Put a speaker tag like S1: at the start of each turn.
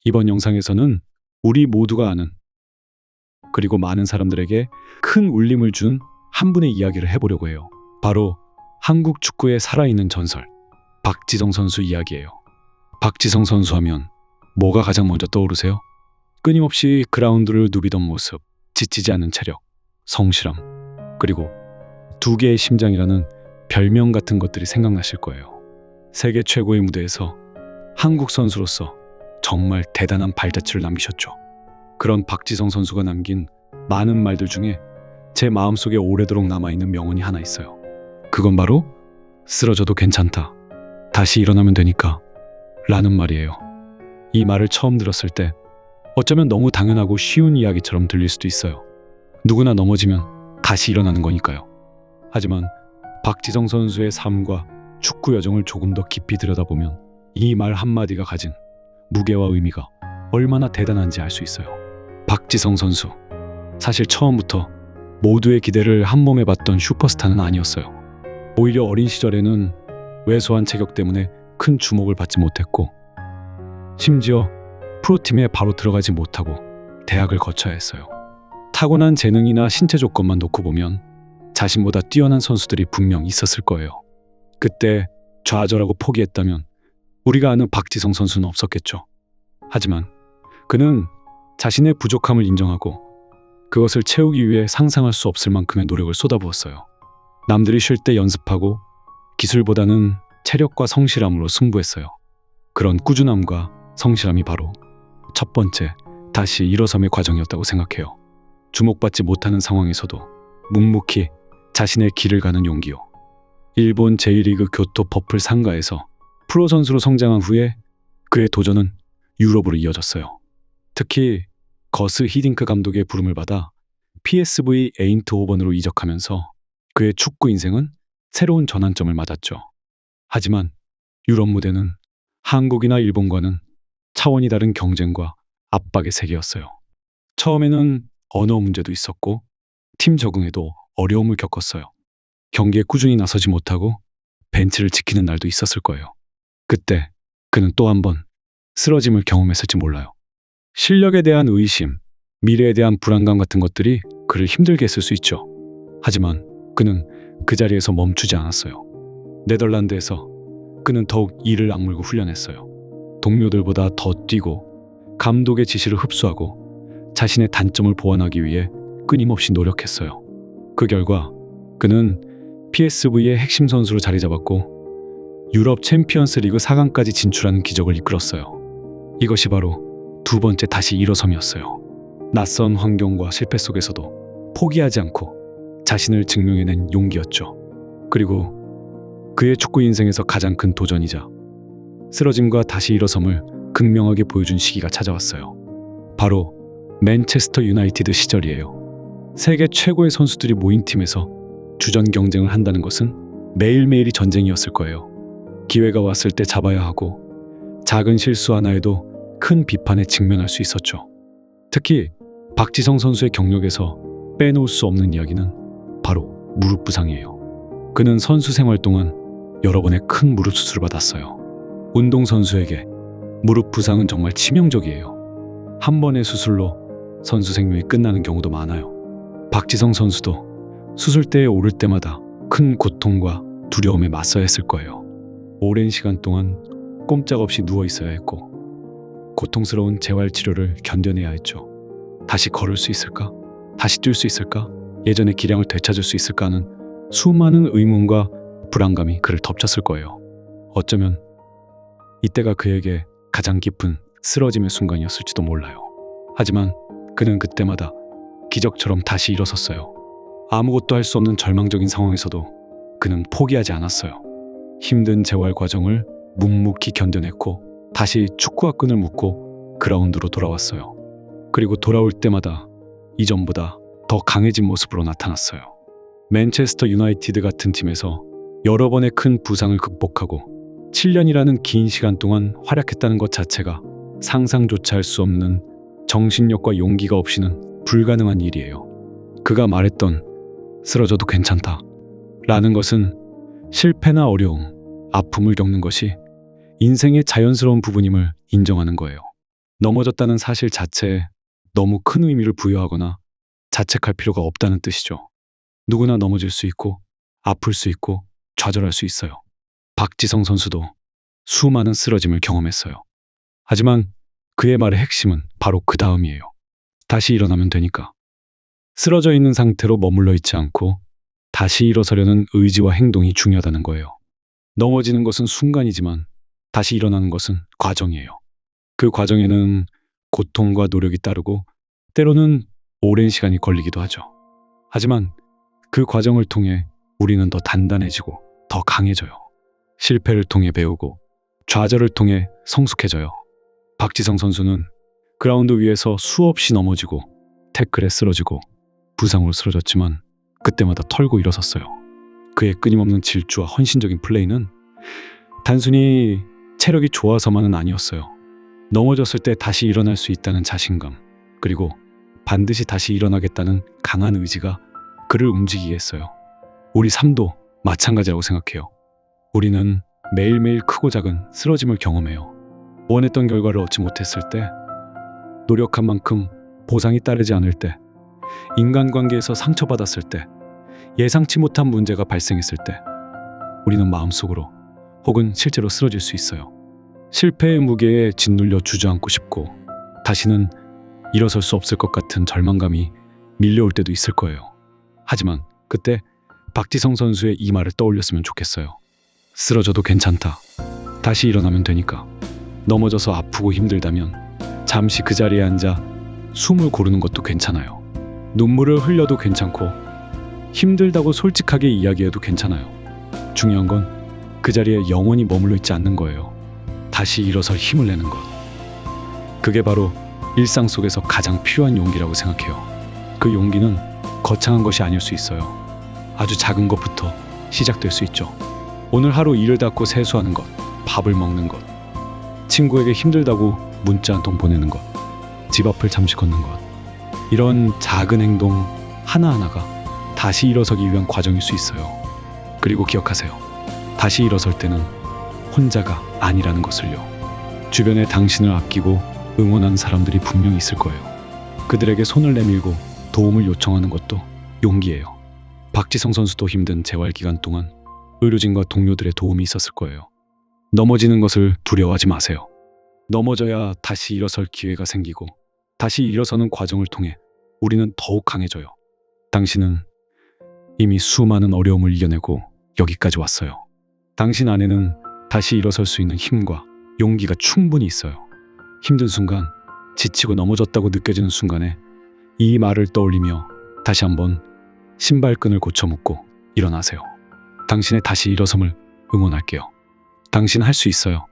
S1: 이번 영상에서는 우리 모두가 아는, 그리고 많은 사람들에게 큰 울림을 준 한 분의 이야기를 해보려고 해요. 바로 한국 축구의 살아있는 전설, 박지성 선수 이야기예요. 박지성 선수 하면 뭐가 가장 먼저 떠오르세요? 끊임없이 그라운드를 누비던 모습, 지치지 않는 체력, 성실함, 그리고 두 개의 심장이라는 별명 같은 것들이 생각나실 거예요. 세계 최고의 무대에서 한국 선수로서 정말 대단한 발자취를 남기셨죠. 그런 박지성 선수가 남긴 많은 말들 중에 제 마음속에 오래도록 남아있는 명언이 하나 있어요. 그건 바로 쓰러져도 괜찮다, 다시 일어나면 되니까 라는 말이에요. 이 말을 처음 들었을 때 어쩌면 너무 당연하고 쉬운 이야기처럼 들릴 수도 있어요. 누구나 넘어지면 다시 일어나는 거니까요. 하지만 박지성 선수의 삶과 축구 여정을 조금 더 깊이 들여다보면 이 말 한마디가 가진 무게와 의미가 얼마나 대단한지 알 수 있어요. 박지성 선수, 사실 처음부터 모두의 기대를 한 몸에 받던 슈퍼스타는 아니었어요. 오히려 어린 시절에는 왜소한 체격 때문에 큰 주목을 받지 못했고, 심지어 프로팀에 바로 들어가지 못하고 대학을 거쳐야 했어요. 타고난 재능이나 신체 조건만 놓고 보면 자신보다 뛰어난 선수들이 분명 있었을 거예요. 그때 좌절하고 포기했다면 우리가 아는 박지성 선수는 없었겠죠. 하지만 그는 자신의 부족함을 인정하고 그것을 채우기 위해 상상할 수 없을 만큼의 노력을 쏟아부었어요. 남들이 쉴 때 연습하고 기술보다는 체력과 성실함으로 승부했어요. 그런 꾸준함과 성실함이 바로 첫 번째 다시 일어섬의 과정이었다고 생각해요. 주목받지 못하는 상황에서도 묵묵히 자신의 길을 가는 용기요. 일본 제1리그 교토 퍼플 상가에서 프로 선수로 성장한 후에 그의 도전은 유럽으로 이어졌어요. 특히 거스 히딩크 감독의 부름을 받아 PSV 에인트호번으로 이적하면서 그의 축구 인생은 새로운 전환점을 맞았죠. 하지만 유럽 무대는 한국이나 일본과는 차원이 다른 경쟁과 압박의 세계였어요. 처음에는 언어 문제도 있었고 팀 적응에도 어려움을 겪었어요. 경기에 꾸준히 나서지 못하고 벤치를 지키는 날도 있었을 거예요. 그때 그는 또 한 번 쓰러짐을 경험했을지 몰라요. 실력에 대한 의심, 미래에 대한 불안감 같은 것들이 그를 힘들게 했을 수 있죠. 하지만 그는 그 자리에서 멈추지 않았어요. 네덜란드에서 그는 더욱 이를 악물고 훈련했어요. 동료들보다 더 뛰고 감독의 지시를 흡수하고 자신의 단점을 보완하기 위해 끊임없이 노력했어요. 그 결과 그는 PSV의 핵심 선수로 자리 잡았고 유럽 챔피언스 리그 4강까지 진출하는 기적을 이끌었어요. 이것이 바로 두 번째 다시 일어섬이었어요. 낯선 환경과 실패 속에서도 포기하지 않고 자신을 증명해낸 용기였죠. 그리고 그의 축구 인생에서 가장 큰 도전이자 쓰러짐과 다시 일어섬을 극명하게 보여준 시기가 찾아왔어요. 바로 맨체스터 유나이티드 시절이에요. 세계 최고의 선수들이 모인 팀에서 주전 경쟁을 한다는 것은 매일매일이 전쟁이었을 거예요. 기회가 왔을 때 잡아야 하고 작은 실수 하나에도 큰 비판에 직면할 수 있었죠. 특히 박지성 선수의 경력에서 빼놓을 수 없는 이야기는 바로 무릎 부상이에요. 그는 선수 생활 동안 여러 번의 큰 무릎 수술을 받았어요. 운동선수에게 무릎 부상은 정말 치명적이에요. 한 번의 수술로 선수 생명이 끝나는 경우도 많아요. 박지성 선수도 수술대에 오를 때마다 큰 고통과 두려움에 맞서야 했을 거예요. 오랜 시간 동안 꼼짝없이 누워 있어야 했고 고통스러운 재활치료를 견뎌내야 했죠. 다시 걸을 수 있을까? 다시 뛸 수 있을까? 예전의 기량을 되찾을 수 있을까 하는 수많은 의문과 불안감이 그를 덮쳤을 거예요. 어쩌면 이때가 그에게 가장 깊은 쓰러짐의 순간이었을지도 몰라요. 하지만 그는 그때마다 기적처럼 다시 일어섰어요. 아무것도 할 수 없는 절망적인 상황에서도 그는 포기하지 않았어요. 힘든 재활 과정을 묵묵히 견뎌냈고 다시 축구와 끈을 묶고 그라운드로 돌아왔어요. 그리고 돌아올 때마다 이전보다 더 강해진 모습으로 나타났어요. 맨체스터 유나이티드 같은 팀에서 여러 번의 큰 부상을 극복하고 7년이라는 긴 시간 동안 활약했다는 것 자체가 상상조차 할 수 없는 정신력과 용기가 없이는 불가능한 일이에요. 그가 말했던 쓰러져도 괜찮다 라는 것은 실패나 어려움, 아픔을 겪는 것이 인생의 자연스러운 부분임을 인정하는 거예요. 넘어졌다는 사실 자체에 너무 큰 의미를 부여하거나 자책할 필요가 없다는 뜻이죠. 누구나 넘어질 수 있고 아플 수 있고 좌절할 수 있어요. 박지성 선수도 수많은 쓰러짐을 경험했어요. 하지만 그의 말의 핵심은 바로 그 다음이에요. 다시 일어나면 되니까. 쓰러져 있는 상태로 머물러 있지 않고 다시 일어서려는 의지와 행동이 중요하다는 거예요. 넘어지는 것은 순간이지만 다시 일어나는 것은 과정이에요. 그 과정에는 고통과 노력이 따르고 때로는 오랜 시간이 걸리기도 하죠. 하지만 그 과정을 통해 우리는 더 단단해지고 더 강해져요. 실패를 통해 배우고 좌절을 통해 성숙해져요. 박지성 선수는 그라운드 위에서 수없이 넘어지고 태클에 쓰러지고 부상으로 쓰러졌지만 그때마다 털고 일어섰어요. 그의 끊임없는 질주와 헌신적인 플레이는 단순히 체력이 좋아서만은 아니었어요. 넘어졌을 때 다시 일어날 수 있다는 자신감, 그리고 반드시 다시 일어나겠다는 강한 의지가 그를 움직이게 했어요. 우리 삶도 마찬가지라고 생각해요. 우리는 매일매일 크고 작은 쓰러짐을 경험해요. 원했던 결과를 얻지 못했을 때, 노력한 만큼 보상이 따르지 않을 때, 인간관계에서 상처받았을 때, 예상치 못한 문제가 발생했을 때, 우리는 마음속으로 혹은 실제로 쓰러질 수 있어요. 실패의 무게에 짓눌려 주저앉고 싶고 다시는 일어설 수 없을 것 같은 절망감이 밀려올 때도 있을 거예요. 하지만 그때 박지성 선수의 이 말을 떠올렸으면 좋겠어요. 쓰러져도 괜찮다. 다시 일어나면 되니까. 넘어져서 아프고 힘들다면 잠시 그 자리에 앉아 숨을 고르는 것도 괜찮아요. 눈물을 흘려도 괜찮고 힘들다고 솔직하게 이야기해도 괜찮아요. 중요한 건 그 자리에 영원히 머물러 있지 않는 거예요. 다시 일어설 힘을 내는 것. 그게 바로 일상 속에서 가장 필요한 용기라고 생각해요. 그 용기는 거창한 것이 아닐 수 있어요. 아주 작은 것부터 시작될 수 있죠. 오늘 하루 일을 닫고 세수하는 것, 밥을 먹는 것, 친구에게 힘들다고 문자 한 통 보내는 것, 집 앞을 잠시 걷는 것. 이런 작은 행동 하나하나가 다시 일어서기 위한 과정일 수 있어요. 그리고 기억하세요. 다시 일어설 때는 혼자가 아니라는 것을요. 주변에 당신을 아끼고 응원하는 사람들이 분명히 있을 거예요. 그들에게 손을 내밀고 도움을 요청하는 것도 용기예요. 박지성 선수도 힘든 재활 기간 동안 의료진과 동료들의 도움이 있었을 거예요. 넘어지는 것을 두려워하지 마세요. 넘어져야 다시 일어설 기회가 생기고 다시 일어서는 과정을 통해 우리는 더욱 강해져요. 당신은 이미 수많은 어려움을 이겨내고 여기까지 왔어요. 당신 안에는 다시 일어설 수 있는 힘과 용기가 충분히 있어요. 힘든 순간, 지치고 넘어졌다고 느껴지는 순간에 이 말을 떠올리며 다시 한번 신발끈을 고쳐 묶고 일어나세요. 당신의 다시 일어섬을 응원할게요. 당신 할 수 있어요.